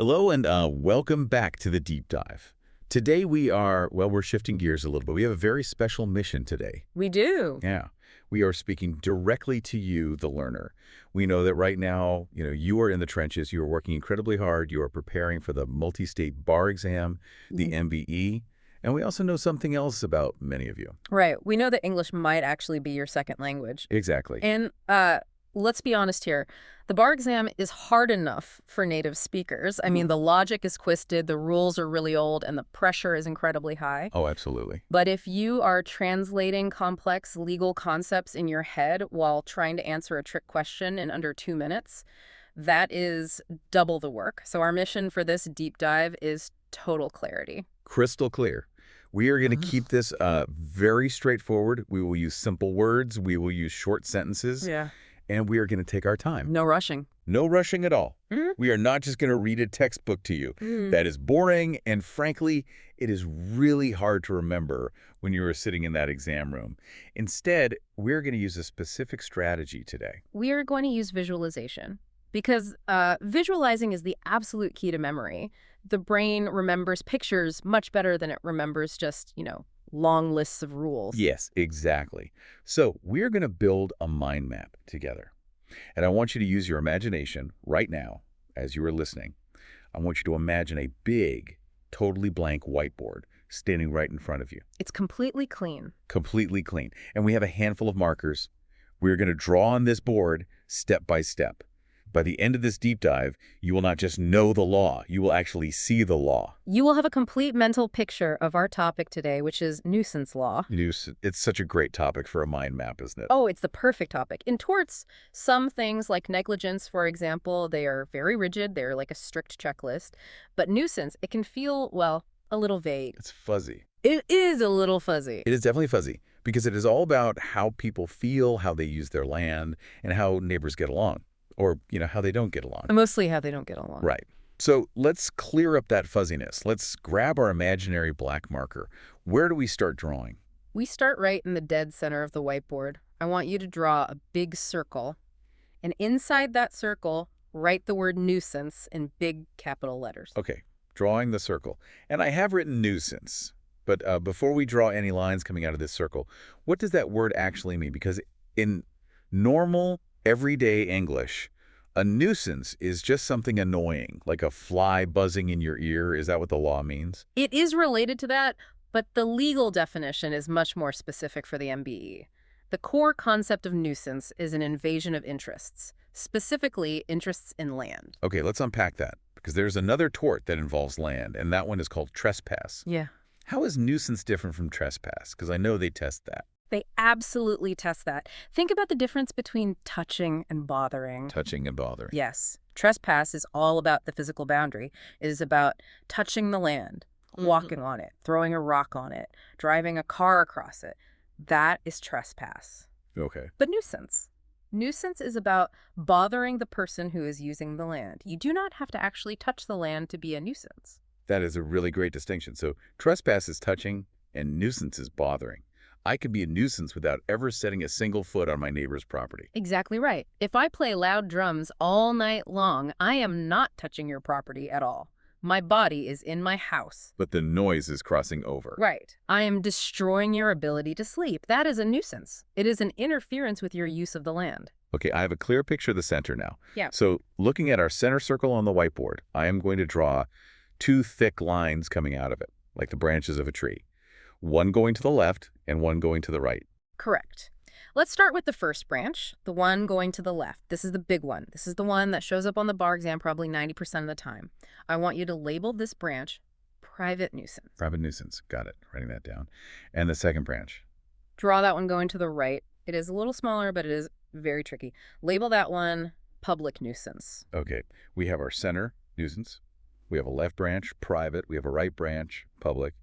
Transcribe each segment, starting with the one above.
Hello and welcome back to the deep dive. Today we're shifting gears a little bit. We have a very special mission today. We do. Yeah, we are speaking directly to you, the learner. We know that right now, you are in the trenches. You are working incredibly hard. You are preparing for the multi-state bar exam, the MBE, and we also know something else about many of you. Right. We know that English might actually be your second language. Exactly. And let's be honest here. The bar exam is hard enough for native speakers. I mean, the logic is twisted, the rules are really old, and the pressure is incredibly high. Oh, absolutely. But if you are translating complex legal concepts in your head while trying to answer a trick question in under 2 minutes, that is double the work. So our mission for this deep dive is total clarity. Crystal clear. We are going to keep this very straightforward. We will use simple words. We will use short sentences. Yeah. And we are going to take our time. No rushing. No rushing at all. We are not just going to read a textbook to you. That is boring, and frankly, it is really hard to remember when you are sitting in that exam room. Instead, we're going to use a specific strategy today. We are going to use visualization because visualizing is the absolute key to memory. The brain remembers pictures much better than it remembers just, long lists of rules. Yes, exactly. So we're going to build a mind map together. And I want you to use your imagination right now as you are listening. I want you to imagine a big, totally blank whiteboard standing right in front of you. It's completely clean. Completely clean. And we have a handful of markers. We're going to draw on this board step by step. By the end of this deep dive, you will not just know the law, you will actually see the law. You will have a complete mental picture of our topic today, which is nuisance law. It's such a great topic for a mind map, isn't it? Oh, it's the perfect topic. In torts, some things like negligence, for example, they are very rigid. They're like a strict checklist. But nuisance, it can feel, well, a little vague. It's fuzzy. It is a little fuzzy. It is definitely fuzzy because it is all about how people feel, how they use their land, and how neighbors get along. Or, how they don't get along. Mostly how they don't get along. Right. So let's clear up that fuzziness. Let's grab our imaginary black marker. Where do we start drawing? We start right in the dead center of the whiteboard. I want you to draw a big circle. And inside that circle, write the word nuisance in big capital letters. Okay, drawing the circle. And I have written nuisance. But before we draw any lines coming out of this circle, what does that word actually mean? Because in normal, everyday English, a nuisance is just something annoying, like a fly buzzing in your ear. Is that what the law means? It is related to that, but the legal definition is much more specific for the MBE. The core concept of nuisance is an invasion of interests, specifically interests in land. Okay, let's unpack that, because there's another tort that involves land, and that one is called trespass. Yeah. How is nuisance different from trespass? Because I know they test that. They absolutely test that. Think about the difference between touching and bothering. Touching and bothering. Yes. Trespass is all about the physical boundary. It is about touching the land, walking on it, throwing a rock on it, driving a car across it. That is trespass. Okay. But nuisance. Nuisance is about bothering the person who is using the land. You do not have to actually touch the land to be a nuisance. That is a really great distinction. So trespass is touching and nuisance is bothering. I could be a nuisance without ever setting a single foot on my neighbor's property. Exactly right. If I play loud drums all night long, I am not touching your property at all. My body is in my house. But the noise is crossing over. Right. I am destroying your ability to sleep. That is a nuisance. It is an interference with your use of the land. Okay, I have a clear picture of the center now. Yeah. So looking at our center circle on the whiteboard, I am going to draw 2 thick lines coming out of it, like the branches of a tree. One going to the left and one going to the right. Correct. Let's start with the first branch, the one going to the left. This is the big one. This is the one that shows up on the bar exam probably 90% of the time. I want you to label this branch private nuisance. Private nuisance. Got it. Writing that down. And the second branch. Draw that one going to the right. It is a little smaller, but it is very tricky. Label that one public nuisance. Okay. We have our center, nuisance. We have a left branch, private. We have a right branch, public.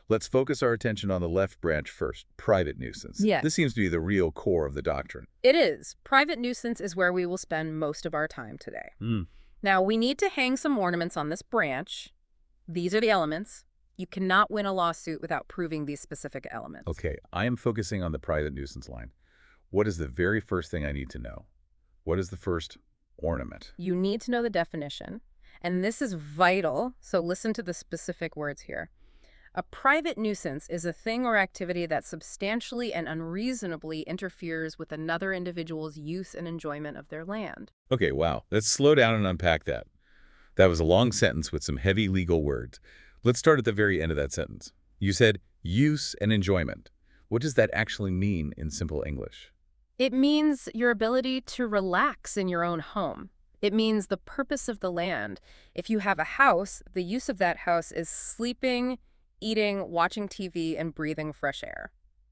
Let's focus our attention on the left branch first, private nuisance. Yes. This seems to be the real core of the doctrine. It is. Private nuisance is where we will spend most of our time today. Now, we need to hang some ornaments on this branch. These are the elements. You cannot win a lawsuit without proving these specific elements. Okay, I am focusing on the private nuisance line. What is the very first thing I need to know? What is the first ornament? You need to know the definition. And this is vital, so listen to the specific words here. A private nuisance is a thing or activity that substantially and unreasonably interferes with another individual's use and enjoyment of their land. Okay, wow. Let's slow down and unpack that. That was a long sentence with some heavy legal words. Let's start at the very end of that sentence. You said use and enjoyment. What does that actually mean in simple English? It means your ability to relax in your own home. It means the purpose of the land. If you have a house, the use of that house is sleeping, eating, watching TV, and breathing fresh air.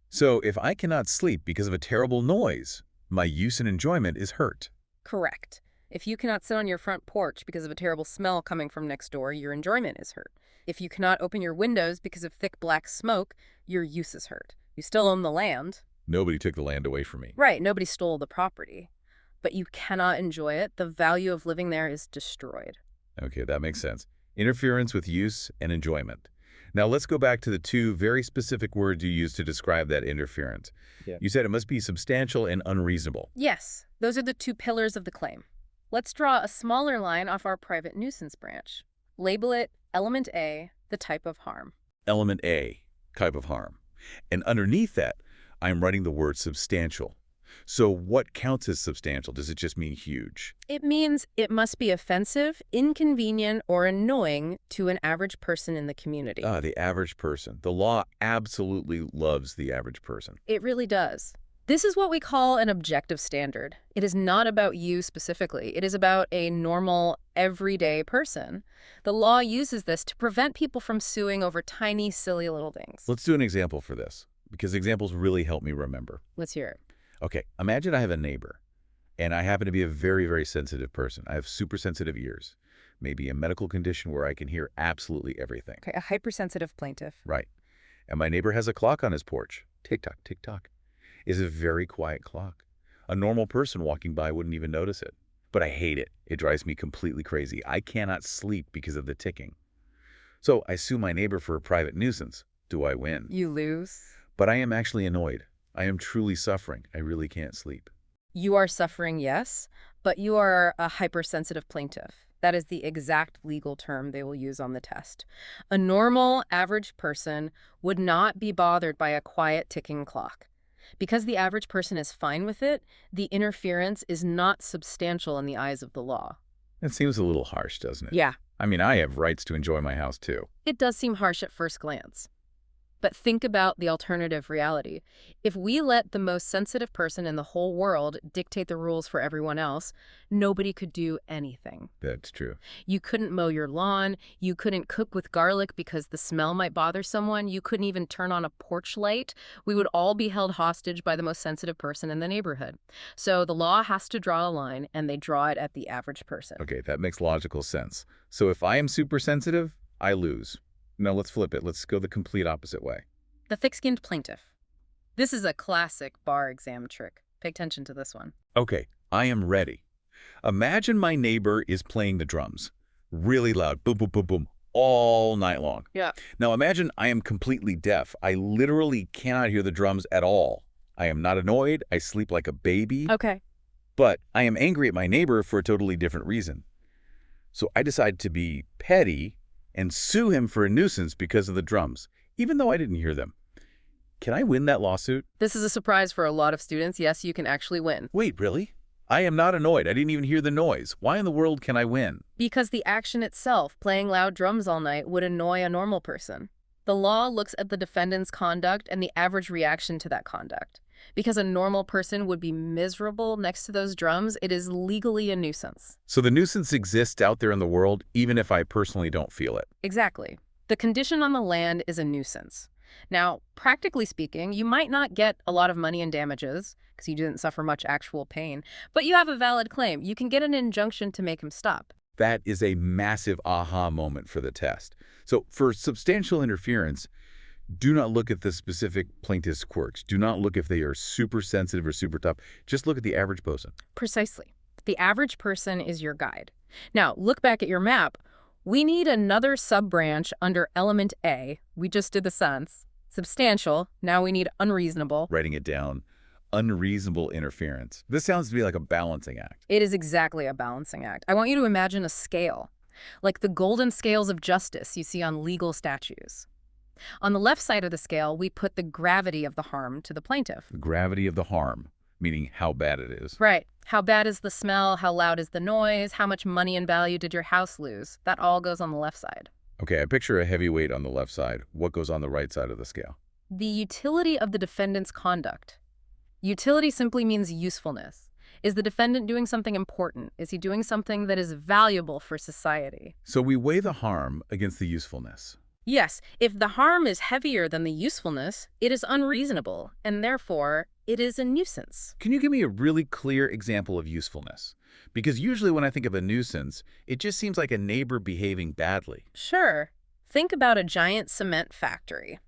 So if I cannot sleep because of a terrible noise, my use and enjoyment is hurt. Correct. If you cannot sit on your front porch because of a terrible smell coming from next door, your enjoyment is hurt. If you cannot open your windows because of thick black smoke, your use is hurt. You still own the land. Nobody took the land away from me. Right, nobody stole the property. But you cannot enjoy it. The value of living there is destroyed. Okay, that makes sense. Interference with use and enjoyment. Now let's go back to the two very specific words you used to describe that interference. Yeah. You said it must be substantial and unreasonable. Yes, those are the two pillars of the claim. Let's draw a smaller line off our private nuisance branch. Label it Element A, the type of harm. Element A, type of harm. And underneath that, I'm writing the word substantial. So what counts as substantial? Does it just mean huge? It means it must be offensive, inconvenient, or annoying to an average person in the community. The average person. The law absolutely loves the average person. It really does. This is what we call an objective standard. It is not about you specifically. It is about a normal, everyday person. The law uses this to prevent people from suing over tiny, silly little things. Let's do an example for this, because examples really help me remember. Let's hear it. Okay, imagine I have a neighbor, and I happen to be a very, very sensitive person. I have super sensitive ears, maybe a medical condition where I can hear absolutely everything. Okay, a hypersensitive plaintiff. Right. And my neighbor has a clock on his porch. Tick-tock, tick-tock. It's a very quiet clock. A normal person walking by wouldn't even notice it. But I hate it. It drives me completely crazy. I cannot sleep because of the ticking. So I sue my neighbor for a private nuisance. Do I win? You lose. But I am actually annoyed. I am truly suffering. I really can't sleep. You are suffering, yes, but you are a hypersensitive plaintiff. That is the exact legal term they will use on the test. A normal, average person would not be bothered by a quiet ticking clock. Because the average person is fine with it, the interference is not substantial in the eyes of the law. It seems a little harsh, doesn't it? Yeah, I mean, I have rights to enjoy my house, too. it does seem harsh at first glance. But think about the alternative reality. If we let the most sensitive person in the whole world dictate the rules for everyone else, nobody could do anything. That's true. You couldn't mow your lawn. You couldn't cook with garlic because the smell might bother someone. You couldn't even turn on a porch light. We would all be held hostage by the most sensitive person in the neighborhood. So the law has to draw a line, and they draw it at the average person. Okay, that makes logical sense. So if I am super sensitive, I lose. Now let's flip it. Let's go the complete opposite way. The thick-skinned plaintiff. This is a classic bar exam trick. Pay attention to this one. Okay, I am ready. Imagine my neighbor is playing the drums. Really loud, boom, boom, boom, boom, all night long. Yeah. Now imagine I am completely deaf. I literally cannot hear the drums at all. I am not annoyed. I sleep like a baby. Okay. But I am angry at my neighbor for a totally different reason. So I decide to be petty and sue him for a nuisance because of the drums, even though I didn't hear them. Can I win that lawsuit? This is a surprise for a lot of students. Yes, you can actually win. Wait, really? I am not annoyed. I didn't even hear the noise. Why in the world can I win? Because the action itself, playing loud drums all night, would annoy a normal person. The law looks at the defendant's conduct and the average reaction to that conduct. Because a normal person would be miserable next to those drums, it is legally a nuisance. So the nuisance exists out there in the world, even if I personally don't feel it. Exactly. The condition on the land is a nuisance. Now, practically speaking, you might not get a lot of money in damages because you didn't suffer much actual pain, but you have a valid claim. You can get an injunction to make him stop. That is a massive aha moment for the test. So for substantial interference, do not look at the specific plaintiff's quirks. Do not look if they are super sensitive or super tough. Just look at the average person. Precisely. The average person is your guide. Now, look back at your map. We need another sub-branch under element A. We just did the sense. Substantial. Now we need unreasonable. Writing it down. Unreasonable interference. This sounds to me like a balancing act. It is exactly a balancing act. I want you to imagine a scale. like the golden scales of justice you see on legal statues. On the left side of the scale, we put the gravity of the harm to the plaintiff. The gravity of the harm, meaning how bad it is. Right. How bad is the smell? How loud is the noise? How much money and value did your house lose? That all goes on the left side. Okay, I picture a heavy weight on the left side. What goes on the right side of the scale? The utility of the defendant's conduct. Utility simply means usefulness. Is the defendant doing something important? Is he doing something that is valuable for society? So we weigh the harm against the usefulness. Yes, if the harm is heavier than the usefulness, it is unreasonable, and therefore, it is a nuisance. Can you give me a really clear example of usefulness? Because usually when I think of a nuisance, it just seems like a neighbor behaving badly. Sure. Think about a giant cement factory.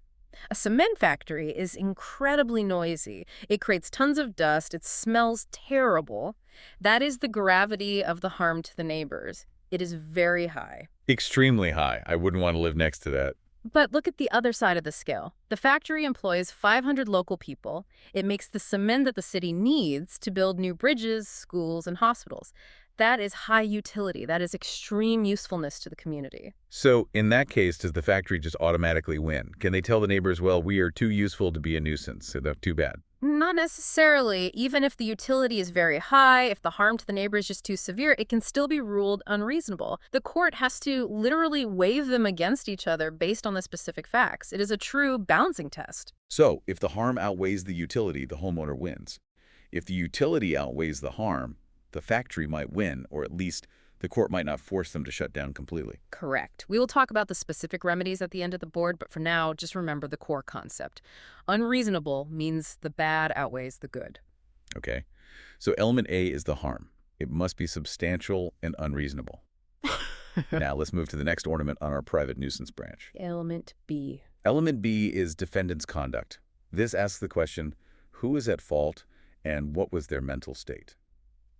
A cement factory is incredibly noisy. It creates tons of dust. It smells terrible. That is the gravity of the harm to the neighbors. It is very high. Extremely high. I wouldn't want to live next to that. But look at the other side of the scale. The factory employs 500 local people. It makes the cement that the city needs to build new bridges, schools, and hospitals. That is high utility. That is extreme usefulness to the community. So in that case, does the factory just automatically win? Can they tell the neighbors, well, we are too useful to be a nuisance, so that's too bad? Not necessarily. Even if the utility is very high, if the harm to the neighbor is just too severe, it can still be ruled unreasonable. The court has to literally weigh them against each other based on the specific facts. It is a true balancing test. So if the harm outweighs the utility, the homeowner wins. If the utility outweighs the harm, the factory might win, or at least the court might not force them to shut down completely. Correct. We will talk about the specific remedies at the end of the board, but for now, just remember the core concept. Unreasonable means the bad outweighs the good. Okay, so element A is the harm. It must be substantial and unreasonable. Now let's move to the next ornament on our private nuisance branch. Element B. Element B is defendant's conduct. This asks the question, who is at fault and what was their mental state?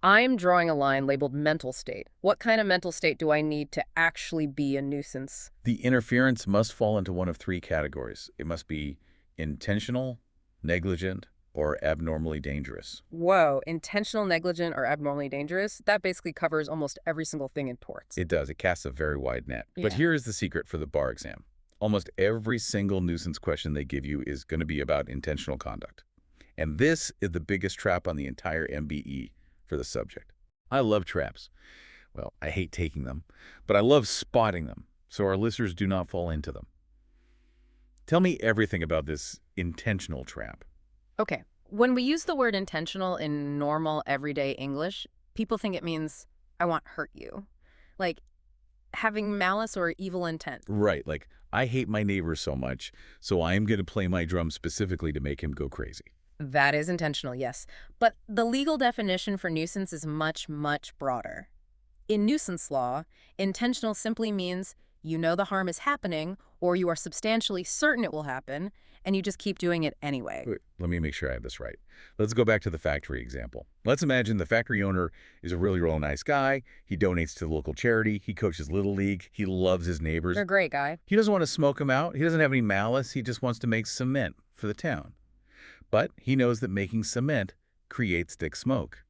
I'm drawing a line labeled mental state. What kind of mental state do I need to actually be a nuisance? The interference must fall into one of three categories. It must be intentional, negligent, or abnormally dangerous. Whoa, intentional, negligent, or abnormally dangerous? That basically covers almost every single thing in torts. It does. It casts a very wide net. But Yeah. here is the secret for the bar exam. Almost every single nuisance question they give you is going to be about intentional conduct. And this is the biggest trap on the entire MBE for the subject. I love traps. Well, I hate taking them, but I love spotting them so our listeners do not fall into them. Tell me everything about this intentional trap. Okay, when we use the word intentional in normal, everyday English, people think it means, I want to hurt you. Like having malice or evil intent. Right, like, I hate my neighbor so much, so I am going to play my drum specifically to make him go crazy. That is intentional, yes. But the legal definition for nuisance is much, much broader. In nuisance law, intentional simply means you know the harm is happening, or you are substantially certain it will happen, and you just keep doing it anyway. Wait, let me make sure I have this right. Let's go back to the factory example. Let's imagine the factory owner is a really, really nice guy. He donates to the local charity. He coaches Little League. He loves his neighbors. You're a great guy. He doesn't want to smoke them out. He doesn't have any malice. He just wants to make cement for the town. But he knows that making cement creates thick smoke.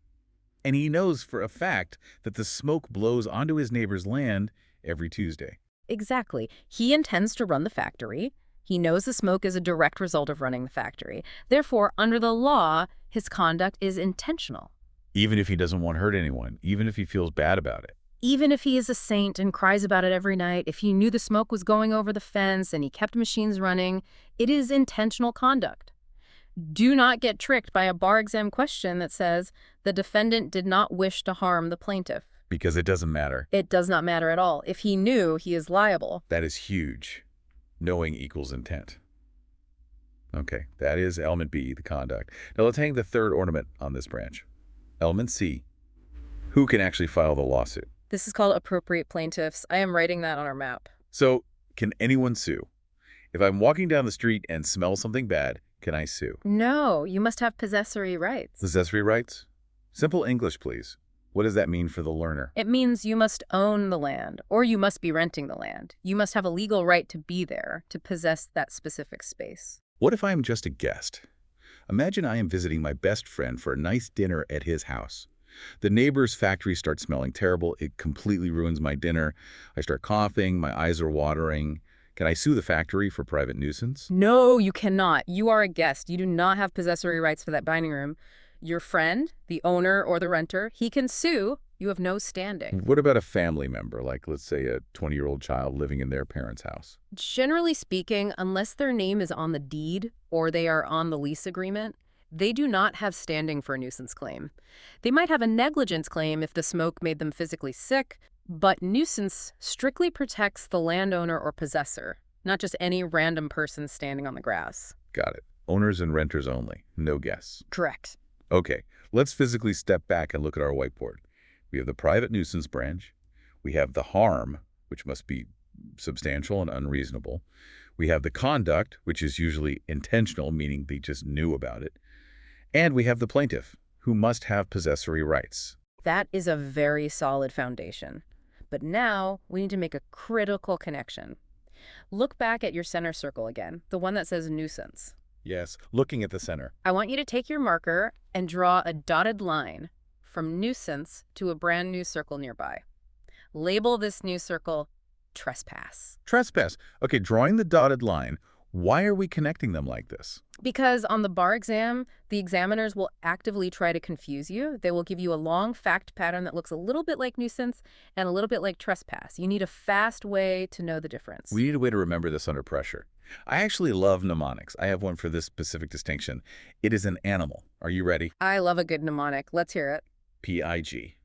And he knows for a fact that the smoke blows onto his neighbor's land every Tuesday. Exactly. He intends to run the factory. He knows the smoke is a direct result of running the factory. Therefore, under the law, his conduct is intentional. Even if he doesn't want to hurt anyone, even if he feels bad about it. Even if he is a saint and cries about it every night, if he knew the smoke was going over the fence and he kept machines running, it is intentional conduct. Do not get tricked by a bar exam question that says the defendant did not wish to harm the plaintiff. Because it doesn't matter. It does not matter at all. If he knew, he is liable. That is huge. Knowing equals intent. Okay, that is element B, the conduct. Now let's hang the third ornament on this branch. Element C. Who can actually file the lawsuit? This is called appropriate plaintiffs. I am writing that on our map. So, can anyone sue? If I'm walking down the street and smell something bad, can I sue? No, you must have possessory rights. Possessory rights? Simple English, please. What does that mean for the learner? It means you must own the land, or you must be renting the land. You must have a legal right to be there, to possess that specific space. What if I am just a guest? Imagine I am visiting my best friend for a nice dinner at his house. The neighbor's factory starts smelling terrible. It completely ruins my dinner. I start coughing. My eyes are watering. Can I sue the factory for private nuisance? No, you cannot. You are a guest. You do not have possessory rights for that dining room. Your friend, the owner or the renter, he can sue. You have no standing. What about a family member, like let's say a 20-year-old child living in their parents' house? Generally speaking, unless their name is on the deed or they are on the lease agreement, they do not have standing for a nuisance claim. They might have a negligence claim if the smoke made them physically sick, but nuisance strictly protects the landowner or possessor, not just any random person standing on the grass. Got it. Owners and renters only. No guests. Correct. Okay, let's physically step back and look at our whiteboard. We have the private nuisance branch. We have the harm, which must be substantial and unreasonable. We have the conduct, which is usually intentional, meaning they just knew about it. And we have the plaintiff, who must have possessory rights. That is a very solid foundation. But now we need to make a critical connection. Look back at your center circle again, the one that says nuisance. Yes, looking at the center. I want you to take your marker and draw a dotted line from nuisance to a brand new circle nearby. Label this new circle trespass. Trespass. Okay, drawing the dotted line. Why are we connecting them like this? Because on the bar exam, the examiners will actively try to confuse you. They will give you a long fact pattern that looks a little bit like nuisance and a little bit like trespass. You need a fast way to know the difference. We need a way to remember this under pressure. I actually love mnemonics. I have one for this specific distinction. It is an animal. Are you ready? I love a good mnemonic. Let's hear it. P-I-G.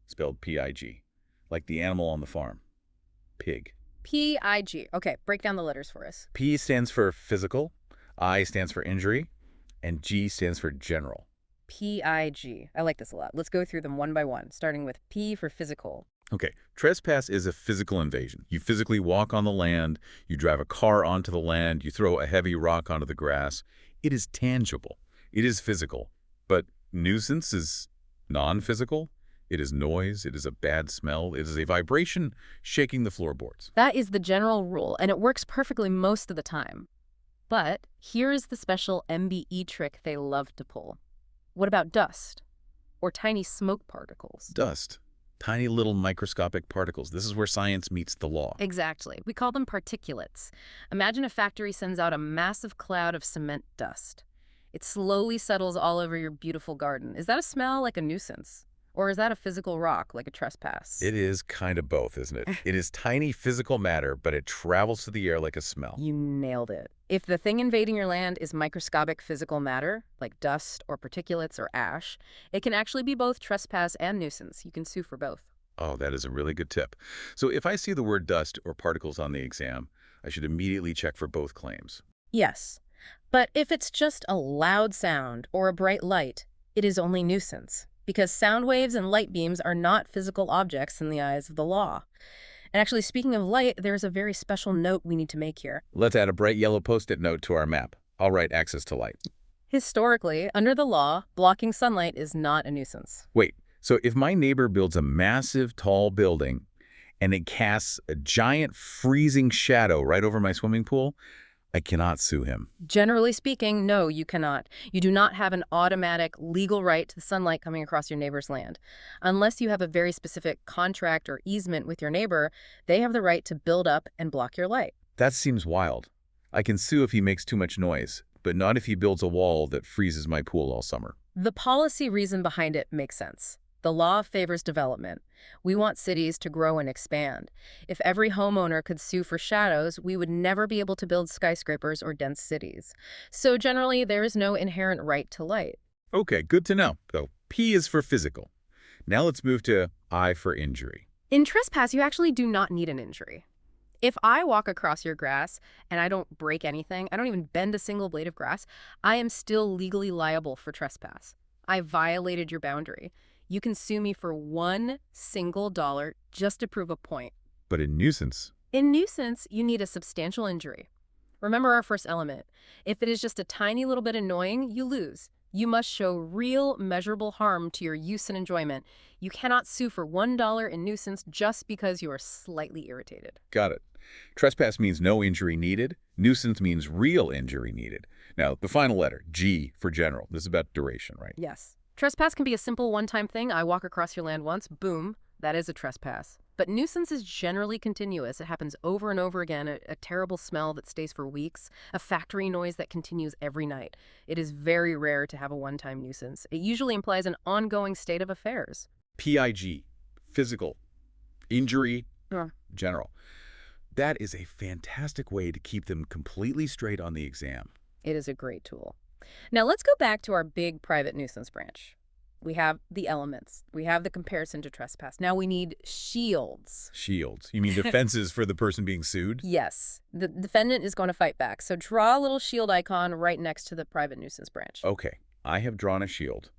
Spelled P-I-G. Like the animal on the farm. Pig. P-I-G. Okay, break down the letters for us. P stands for physical, I stands for injury, and G stands for general. P-I-G. I like this a lot. Let's go through them one by one, starting with P for physical. Okay, trespass is a physical invasion. You physically walk on the land, you drive a car onto the land, you throw a heavy rock onto the grass. It is tangible. It is physical. But nuisance is non-physical. It is noise, it is a bad smell, it is a vibration shaking the floorboards. That is the general rule, and it works perfectly most of the time. But here is the special MBE trick they love to pull. What about dust? Or tiny smoke particles? Dust. Tiny little microscopic particles. This is where science meets the law. Exactly. We call them particulates. Imagine a factory sends out a massive cloud of cement dust. It slowly settles all over your beautiful garden. Is that a smell like a nuisance? Or is that a physical rock, like a trespass? It is kind of both, isn't it? It is tiny physical matter, but it travels through the air like a smell. You nailed it. If the thing invading your land is microscopic physical matter, like dust or particulates or ash, it can actually be both trespass and nuisance. You can sue for both. Oh, that is a really good tip. So if I see the word dust or particles on the exam, I should immediately check for both claims. Yes. But if it's just a loud sound or a bright light, it is only nuisance. Because sound waves and light beams are not physical objects in the eyes of the law. And actually, speaking of light, there's a very special note we need to make here. Let's add a bright yellow Post-it note to our map. I'll write access to light. Historically, under the law, blocking sunlight is not a nuisance. Wait, so if my neighbor builds a massive, tall building and it casts a giant freezing shadow right over my swimming pool, I cannot sue him. Generally speaking, no, you cannot. You do not have an automatic legal right to the sunlight coming across your neighbor's land. Unless you have a very specific contract or easement with your neighbor, they have the right to build up and block your light. That seems wild. I can sue if he makes too much noise, but not if he builds a wall that freezes my pool all summer. The policy reason behind it makes sense. The law favors development. We want cities to grow and expand. If every homeowner could sue for shadows, we would never be able to build skyscrapers or dense cities. So generally, there is no inherent right to light. Okay, good to know. So P is for physical. Now let's move to I for injury. In trespass, you actually do not need an injury. If I walk across your grass and I don't break anything, I don't even bend a single blade of grass, I am still legally liable for trespass. I violated your boundary. You can sue me for $1 single just to prove a point. But in nuisance, In nuisance, you need a substantial injury. Remember our first element. If it is just a tiny little bit annoying, you lose. You must show real, measurable harm to your use and enjoyment. You cannot sue for $1 in nuisance just because you are slightly irritated. got it. Trespass means no injury needed. Nuisance means real injury needed. Now, the final letter, G for general. This is about duration, right? Yes. Trespass can be a simple one-time thing. I walk across your land once, boom, that is a trespass. But nuisance is generally continuous. It happens over and over again, a terrible smell that stays for weeks, a factory noise that continues every night. It is very rare to have a one-time nuisance. It usually implies an ongoing state of affairs. PIG, physical, injury, Yeah. general. That is a fantastic way to keep them completely straight on the exam. It is a great tool. Now let's go back to our big private nuisance branch. We have the elements. We have the comparison to trespass. Now we need shields. Shields. You mean defenses for the person being sued? Yes, the defendant is going to fight back. So draw a little shield icon right next to the private nuisance branch. Okay, I have drawn a shield.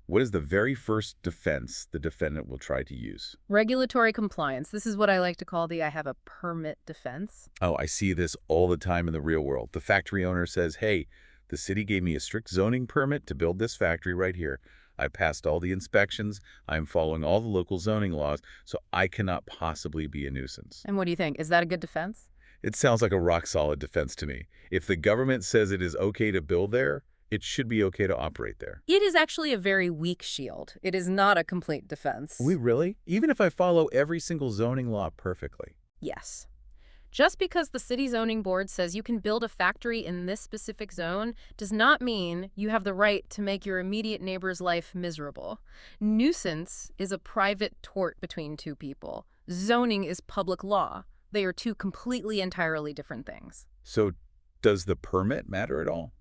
What is the very first defense the defendant will try to use? Regulatory compliance. This is what I like to call the I have a permit defense. Oh, I see this all the time in the real world. The factory owner says, hey, the city gave me a strict zoning permit to build this factory right here. I passed all the inspections. I'm following all the local zoning laws, so I cannot possibly be a nuisance. And what do you think? Is that a good defense? It sounds like a rock-solid defense to me. If the government says it is okay to build there, it should be okay to operate there. It is actually a very weak shield. It is not a complete defense. Really? Even if I follow every single zoning law perfectly? Yes. Just because the city zoning board says you can build a factory in this specific zone does not mean you have the right to make your immediate neighbor's life miserable. Nuisance is a private tort between two people. Zoning is public law. They are two completely entirely different things. So does the permit matter at all?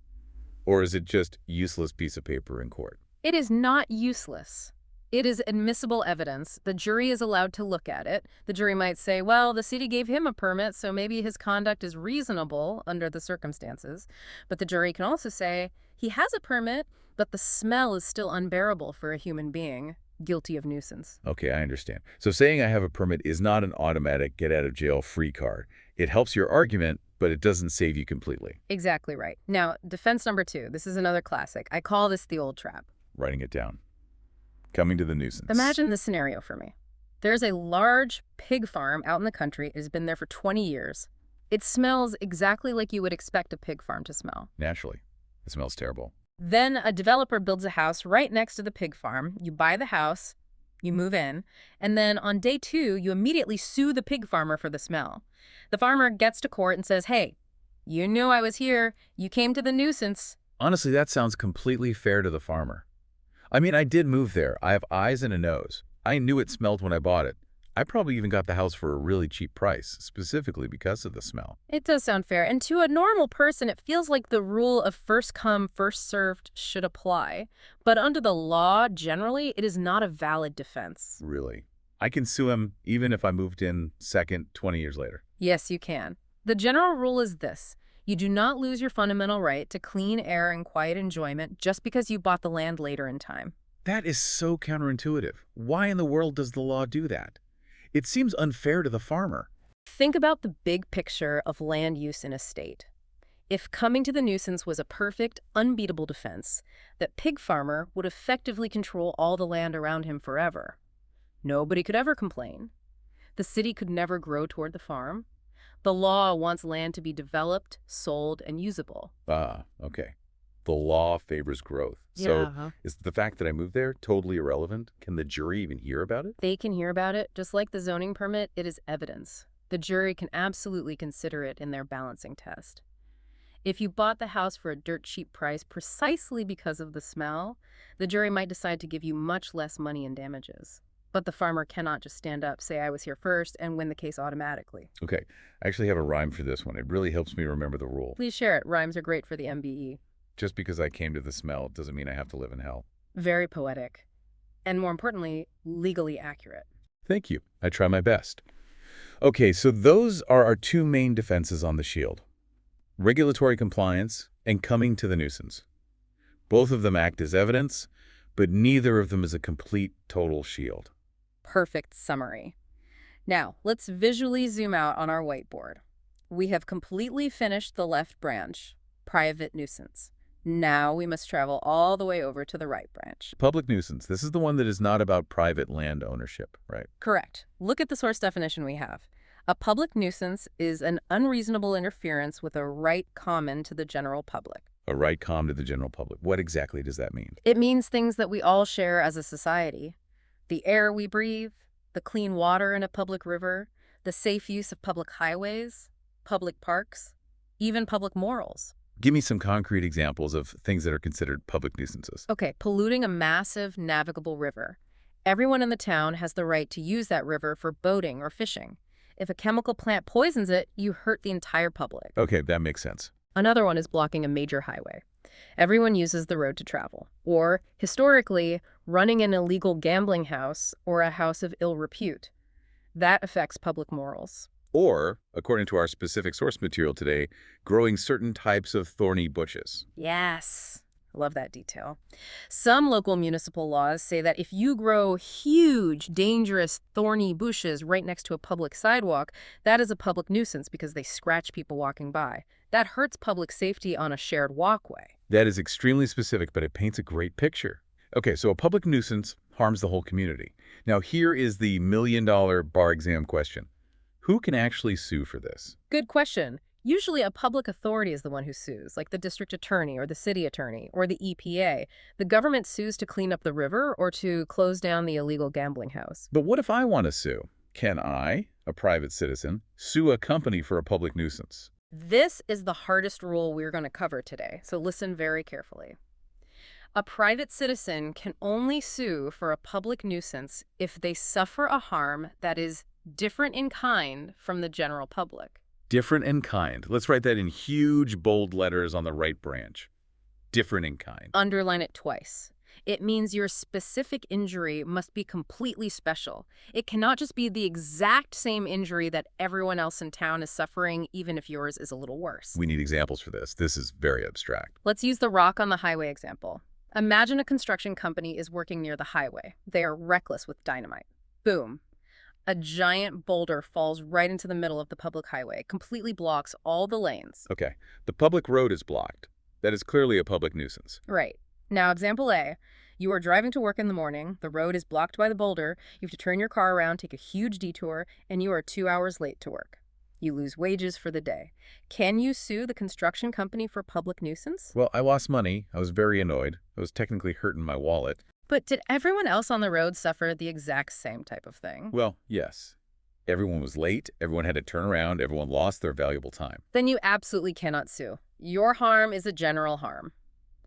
Or is it just useless piece of paper in court? It is not useless. It is admissible evidence. The jury is allowed to look at it. The jury might say, well, the city gave him a permit, so maybe his conduct is reasonable under the circumstances. But the jury can also say, he has a permit, but the smell is still unbearable for a human being, guilty of nuisance. Okay, I understand. So saying I have a permit is not an automatic get-out-of-jail-free card. It helps your argument, but it doesn't save you completely. Exactly right. Now, defense number 2. This is another classic. I call this the old trap. Writing it down. Coming to the nuisance. Imagine this scenario for me. There's a large pig farm out in the country. It has been there for 20 years. It smells exactly like you would expect a pig farm to smell. Naturally. It smells terrible. Then a developer builds a house right next to the pig farm. You buy the house, you move in, and then on day 2, you immediately sue the pig farmer for the smell. The farmer gets to court and says, hey, you knew I was here. You came to the nuisance. Honestly, that sounds completely fair to the farmer. I mean, I did move there. I have eyes and a nose. I knew it smelled when I bought it. I probably even got the house for a really cheap price, specifically because of the smell. It does sound fair. And to a normal person, it feels like the rule of first come, first served should apply. But under the law, generally, it is not a valid defense. Really? I can sue him even if I moved in second 20 years later. Yes, you can. The general rule is this. You do not lose your fundamental right to clean air and quiet enjoyment just because you bought the land later in time. That is so counterintuitive. Why in the world does the law do that? It seems unfair to the farmer. Think about the big picture of land use in a state. If coming to the nuisance was a perfect, unbeatable defense, that pig farmer would effectively control all the land around him forever. Nobody could ever complain. The city could never grow toward the farm. The law wants land to be developed, sold, and usable. Ah, okay. The law favors growth. So is the fact that I moved there totally irrelevant? Can the jury even hear about it? They can hear about it. Just like the zoning permit, it is evidence. The jury can absolutely consider it in their balancing test. If you bought the house for a dirt cheap price precisely because of the smell, the jury might decide to give you much less money in damages. But the farmer cannot just stand up, say I was here first, and win the case automatically. Okay, I actually have a rhyme for this one. It really helps me remember the rule. Please share it. Rhymes are great for the MBE. Just because I came to the smell doesn't mean I have to live in hell. Very poetic. And more importantly, legally accurate. Thank you. I try my best. Okay, so those are our 2 main defenses on the shield. Regulatory compliance and coming to the nuisance. Both of them act as evidence, but neither of them is a complete, total shield. Perfect summary. Now, let's visually zoom out on our whiteboard. We have completely finished the left branch, private nuisance. Now we must travel all the way over to the right branch. Public nuisance. This is the one that is not about private land ownership, right? Correct. Look at the source definition we have. A public nuisance is an unreasonable interference with a right common to the general public. A right calm to the general public. What exactly does that mean? It means things that we all share as a society. The air we breathe, the clean water in a public river, the safe use of public highways, public parks, even public morals. Give me some concrete examples of things that are considered public nuisances. Okay, polluting a massive navigable river. Everyone in the town has the right to use that river for boating or fishing. If a chemical plant poisons it, you hurt the entire public. Okay, that makes sense. Another one is blocking a major highway. Everyone uses the road to travel. Or, historically, running an illegal gambling house or a house of ill repute. That affects public morals. Or, according to our specific source material today, growing certain types of thorny bushes. Yes. Love that detail. Some local municipal laws say that if you grow huge, dangerous, thorny bushes right next to a public sidewalk, that is a public nuisance because they scratch people walking by. That hurts public safety on a shared walkway. That is extremely specific, but it paints a great picture. Okay, so a public nuisance harms the whole community. Now here is the million-dollar bar exam question. Who can actually sue for this? Good question. Usually a public authority is the one who sues, like the district attorney or the city attorney or the EPA. The government sues to clean up the river or to close down the illegal gambling house. But what if I want to sue? Can I, a private citizen, sue a company for a public nuisance? This is the hardest rule we're going to cover today, so listen very carefully. A private citizen can only sue for a public nuisance if they suffer a harm that is different in kind from the general public. Different in kind. Let's write that in huge, bold letters on the right branch. Different in kind. Underline it twice. It means your specific injury must be completely special. It cannot just be the exact same injury that everyone else in town is suffering, even if yours is a little worse. We need examples for this. This is very abstract. Let's use the rock on the highway example. Imagine a construction company is working near the highway. They are reckless with dynamite. Boom. A giant boulder falls right into the middle of the public highway, completely blocks all the lanes. Okay, the public road is blocked. That is clearly a public nuisance. Right. Now, example A. You are driving to work in the morning, the road is blocked by the boulder, you have to turn your car around, take a huge detour, and you are 2 hours late to work. You lose wages for the day. Can you sue the construction company for public nuisance? Well, I lost money. I was very annoyed. I was technically hurting my wallet. But did everyone else on the road suffer the exact same type of thing? Well, yes. Everyone was late, everyone had to turn around, everyone lost their valuable time. Then you absolutely cannot sue. Your harm is a general harm.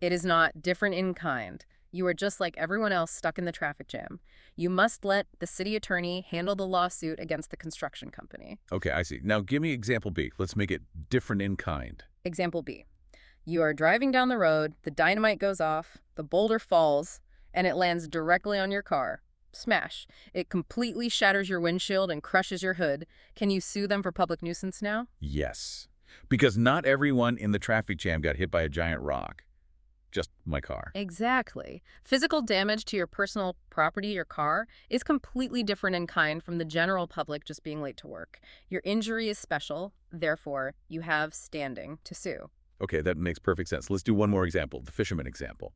It is not different in kind. You are just like everyone else stuck in the traffic jam. You must let the city attorney handle the lawsuit against the construction company. Okay, I see. Now give me example B. Let's make it different in kind. Example B. You are driving down the road, the dynamite goes off, the boulder falls, and it lands directly on your car. Smash. It completely shatters your windshield and crushes your hood. Can you sue them for public nuisance now? Yes. Because not everyone in the traffic jam got hit by a giant rock. Just my car. Exactly. Physical damage to your personal property, your car, is completely different in kind from the general public just being late to work. Your injury is special, therefore, you have standing to sue. Okay, that makes perfect sense. Let's do one more example, the fisherman example.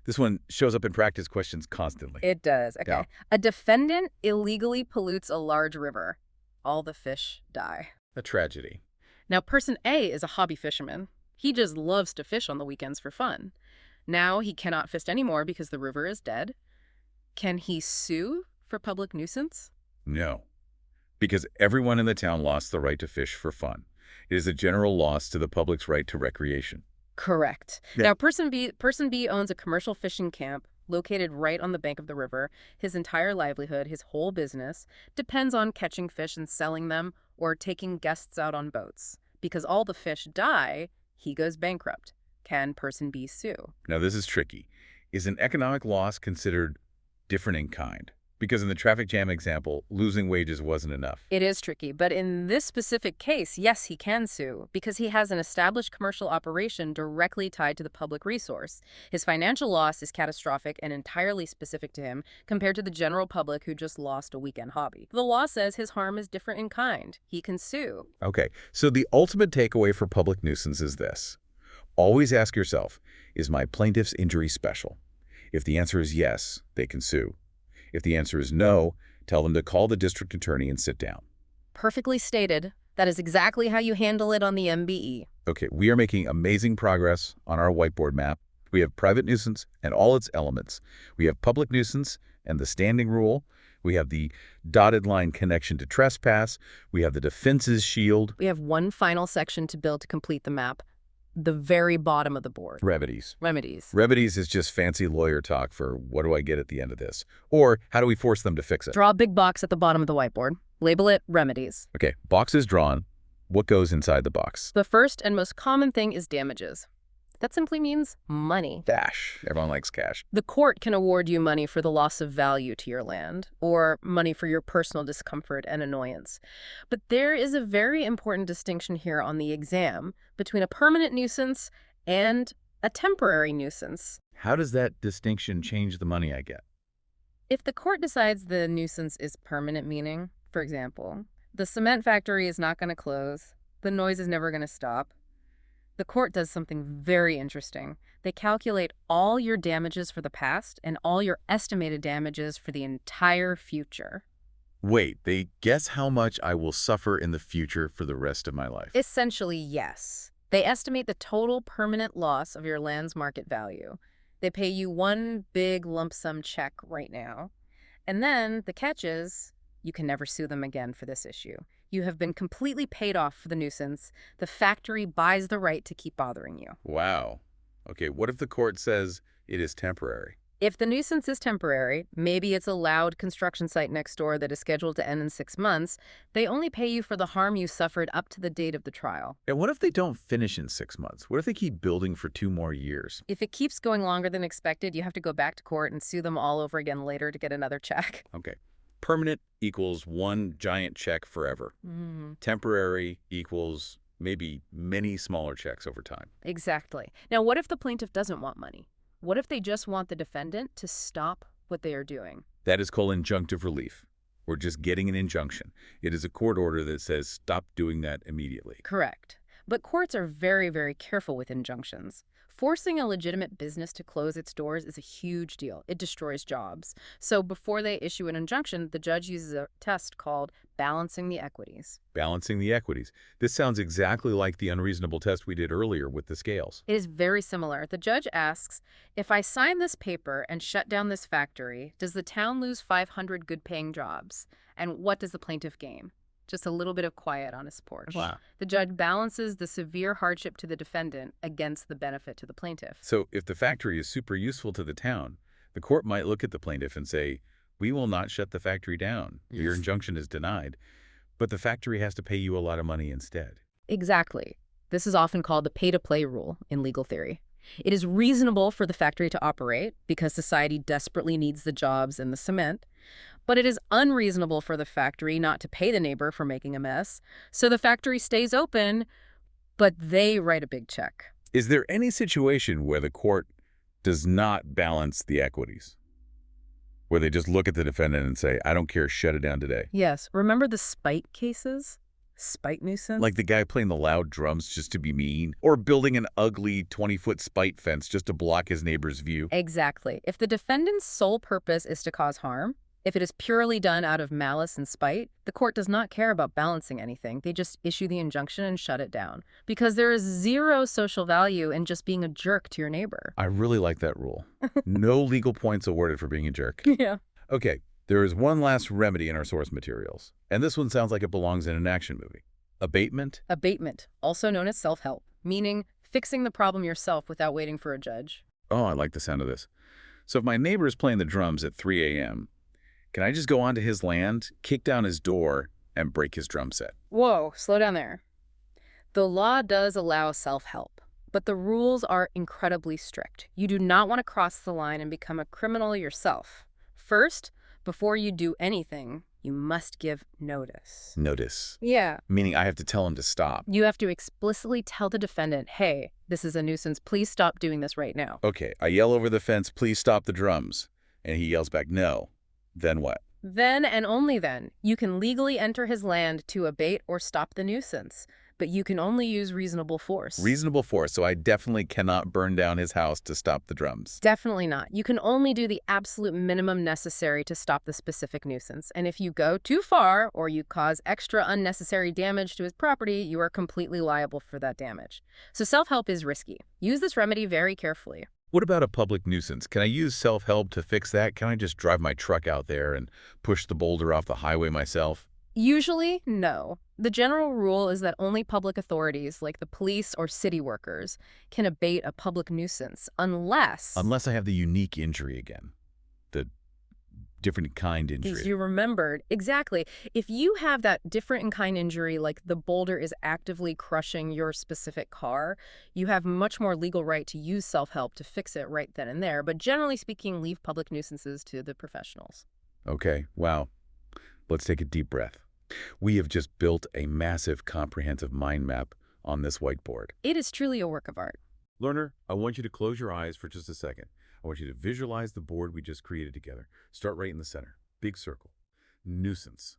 This one shows up in practice questions constantly. It does. Okay. Yeah. A defendant illegally pollutes a large river. All the fish die. A tragedy. Now, person A is a hobby fisherman. He just loves to fish on the weekends for fun. Now he cannot fish anymore because the river is dead. Can he sue for public nuisance? No. Because everyone in the town lost the right to fish for fun. It is a general loss to the public's right to recreation. Correct. Yeah. Now, person B owns a commercial fishing camp located right on the bank of the river. His entire livelihood, his whole business, depends on catching fish and selling them or taking guests out on boats. Because all the fish die, he goes bankrupt. Can person B sue? Now this is tricky. Is an economic loss considered different in kind? Because in the traffic jam example, losing wages wasn't enough. It is tricky, but in this specific case, yes, he can sue because he has an established commercial operation directly tied to the public resource. His financial loss is catastrophic and entirely specific to him compared to the general public who just lost a weekend hobby. The law says his harm is different in kind. He can sue. Okay, so the ultimate takeaway for public nuisance is this. Always ask yourself, is my plaintiff's injury special? If the answer is yes, they can sue. If the answer is no, tell them to call the district attorney and sit down. Perfectly stated. That is exactly how you handle it on the MBE. Okay, we are making amazing progress on our whiteboard map. We have private nuisance and all its elements. We have public nuisance and the standing rule. We have the dotted line connection to trespass. We have the defenses shield. We have one final section to build to complete the map, the very bottom of the board. Remedies. Remedies. Remedies is just fancy lawyer talk for what do I get at the end of this? Or how do we force them to fix it? Draw a big box at the bottom of the whiteboard. Label it remedies. Okay, box is drawn. What goes inside the box? The first and most common thing is damages. That simply means money. Cash. Everyone likes cash. The court can award you money for the loss of value to your land, or money for your personal discomfort and annoyance. But there is a very important distinction here on the exam between a permanent nuisance and a temporary nuisance. How does that distinction change the money I get? If the court decides the nuisance is permanent, meaning, for example, the cement factory is not going to close, the noise is never going to stop, the court does something very interesting. They calculate all your damages for the past and all your estimated damages for the entire future. Wait, they guess how much I will suffer in the future for the rest of my life. Essentially, yes. They estimate the total permanent loss of your land's market value. They pay you one big lump sum check right now. And then the catch is, you can never sue them again for this issue. You have been completely paid off for the nuisance. The factory buys the right to keep bothering you. Wow. Okay, what if the court says it is temporary? If the nuisance is temporary, maybe it's a loud construction site next door that is scheduled to end in 6 months, they only pay you for the harm you suffered up to the date of the trial. And what if they don't finish in 6 months? What if they keep building for 2 more years? If it keeps going longer than expected, you have to go back to court and sue them all over again later to get another check. Okay. Permanent equals one giant check forever. Temporary equals maybe many smaller checks over time. Exactly. Now, what if the plaintiff doesn't want money? What if they just want the defendant to stop what they are doing? That is called injunctive relief. We're just getting an injunction. It is a court order that says stop doing that immediately. Correct. But courts are very, very careful with injunctions. Forcing a legitimate business to close its doors is a huge deal. It destroys jobs. So before they issue an injunction, the judge uses a test called balancing the equities. Balancing the equities. This sounds exactly like the unreasonable test we did earlier with the scales. It is very similar. The judge asks, if I sign this paper and shut down this factory, does the town lose 500 good-paying jobs? And what does the plaintiff gain? Just a little bit of quiet on his porch. Wow. The judge balances the severe hardship to the defendant against the benefit to the plaintiff. So if the factory is super useful to the town, the court might look at the plaintiff and say, we will not shut the factory down. Your injunction is denied. But the factory has to pay you a lot of money instead. Exactly. This is often called the pay-to-play rule in legal theory. It is reasonable for the factory to operate because society desperately needs the jobs and the cement. But it is unreasonable for the factory not to pay the neighbor for making a mess. So the factory stays open, but they write a big check. Is there any situation where the court does not balance the equities? Where they just look at the defendant and say, I don't care, shut it down today? Yes. Remember the spite cases? Spite nuisance? Like the guy playing the loud drums just to be mean? Or building an ugly 20-foot spite fence just to block his neighbor's view? Exactly. If the defendant's sole purpose is to cause harm, if it is purely done out of malice and spite, the court does not care about balancing anything. They just issue the injunction and shut it down. Because there is zero social value in just being a jerk to your neighbor. I really like that rule. No legal points awarded for being a jerk. Yeah. Okay, there is one last remedy in our source materials. And this one sounds like it belongs in an action movie. Abatement? Abatement, also known as self-help, meaning fixing the problem yourself without waiting for a judge. Oh, I like the sound of this. So if my neighbor is playing the drums at 3 a.m., can I just go onto his land, kick down his door, and break his drum set? Whoa, slow down there. The law does allow self-help, but the rules are incredibly strict. You do not want to cross the line and become a criminal yourself. First, before you do anything, you must give notice. Notice. Yeah. Meaning I have to tell him to stop. You have to explicitly tell the defendant, hey, this is a nuisance. Please stop doing this right now. Okay, I yell over the fence, please stop the drums. And he yells back, no. Then what? Then and only then, you can legally enter his land to abate or stop the nuisance. but you can only use reasonable force. Reasonable force, so I definitely cannot burn down his house to stop the drums. Definitely not. You can only do the absolute minimum necessary to stop the specific nuisance. And if you go too far or you cause extra unnecessary damage to his property, you are completely liable for that damage. So self-help is risky. Use this remedy very carefully. What about a public nuisance? Can I use self-help to fix that? Can I just drive my truck out there and push the boulder off the highway myself? Usually, no. The general rule is that only public authorities, like the police or city workers, can abate a public nuisance unless Unless I have the unique injury again. The different kind injury. you remembered. Exactly. If you have that different in kind injury, like the boulder is actively crushing your specific car, you have much more legal right to use self-help to fix it right then and there. But generally speaking, leave public nuisances to the professionals. Okay, wow. Let's take a deep breath. We have just built a massive comprehensive mind map on this whiteboard. It is truly a work of art. Learner, I want you to close your eyes for just a second. I want you to visualize the board we just created together. Start right in the center. Big circle. Nuisance.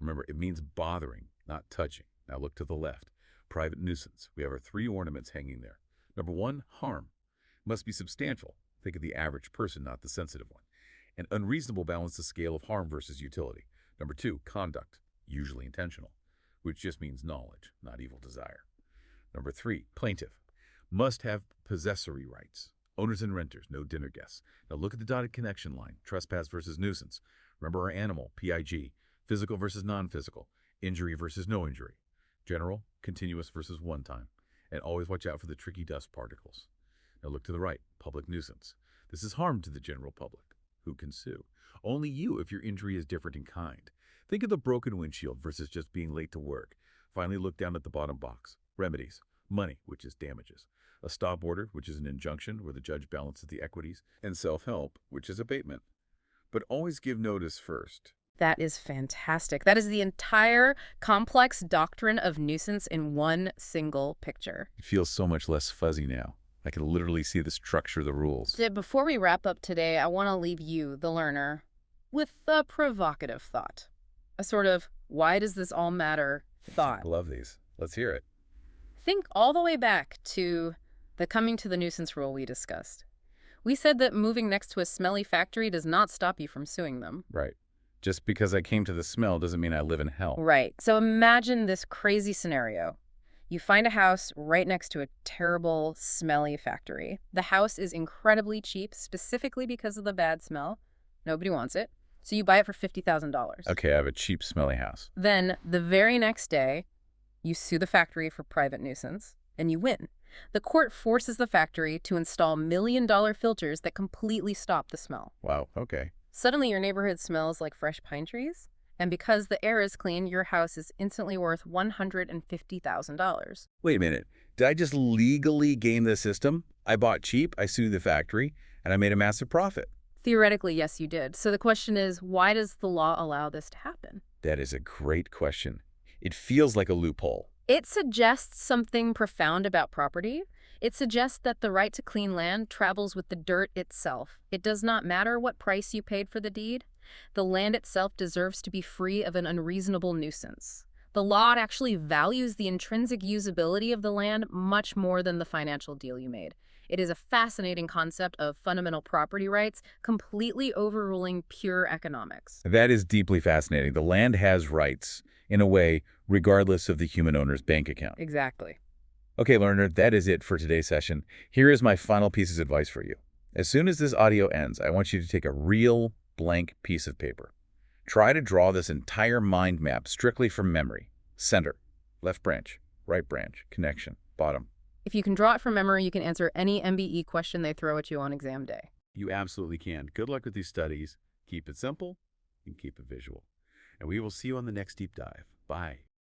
Remember, it means bothering, not touching. Now look to the left. Private nuisance. We have our 3 ornaments hanging there. Number 1, harm. Must be substantial. Think of the average person, not the sensitive one. And unreasonable balance the scale of harm versus utility. Number 2, conduct. Usually intentional, which just means knowledge, not evil desire. Number 3, plaintiff. Must have possessory rights. Owners and renters, no dinner guests. Now look at the dotted connection line, trespass versus nuisance. Remember our animal, PIG, physical versus non-physical, injury versus no injury. General, continuous versus one time. And always watch out for the tricky dust particles. Now look to the right, public nuisance. This is harm to the general public. Who can sue? Only you if your injury is different in kind. Think of the broken windshield versus just being late to work. Finally, look down at the bottom box. Remedies. Money, which is damages. A stop order, which is an injunction where the judge balances the equities. And self-help, which is abatement. But always give notice first. That is fantastic. That is the entire complex doctrine of nuisance in one single picture. It feels so much less fuzzy now. I can literally see the structure of the rules. Before we wrap up today, I want to leave you, the learner, with a provocative thought. A sort of, why does this all matter thought. I love these. Let's hear it. Think all the way back to the coming to the nuisance rule we discussed. We said that moving next to a smelly factory does not stop you from suing them. Right. Just because I came to the smell doesn't mean I live in hell. Right. So imagine this crazy scenario. You find a house right next to a terrible, smelly factory. The house is incredibly cheap, specifically because of the bad smell. Nobody wants it. So you buy it for $50,000. Okay, I have a cheap, smelly house. Then, the very next day, you sue the factory for private nuisance, and you win. The court forces the factory to install million-dollar filters that completely stop the smell. Wow, okay. Suddenly, your neighborhood smells like fresh pine trees, and because the air is clean, your house is instantly worth $150,000. Wait a minute. Did I just legally game the system? I bought cheap, I sued the factory, and I made a massive profit. Theoretically, yes, you did. So the question is, why does the law allow this to happen? That is a great question. It feels like a loophole. It suggests something profound about property. It suggests that the right to clean land travels with the dirt itself. It does not matter what price you paid for the deed. The land itself deserves to be free of an unreasonable nuisance. The law actually values the intrinsic usability of the land much more than the financial deal you made. It is a fascinating concept of fundamental property rights, completely overruling pure economics. That is deeply fascinating. The land has rights, in a way, regardless of the human owner's bank account. Exactly. Okay, learner, that is it for today's session. Here is my final piece of advice for you. As soon as this audio ends, I want you to take a real blank piece of paper. Try to draw this entire mind map strictly from memory. Center, left branch, right branch, connection, bottom. If you can draw it from memory, you can answer any MBE question they throw at you on exam day. You absolutely can. Good luck with these studies. Keep it simple and keep it visual. And we will see you on the next deep dive. Bye.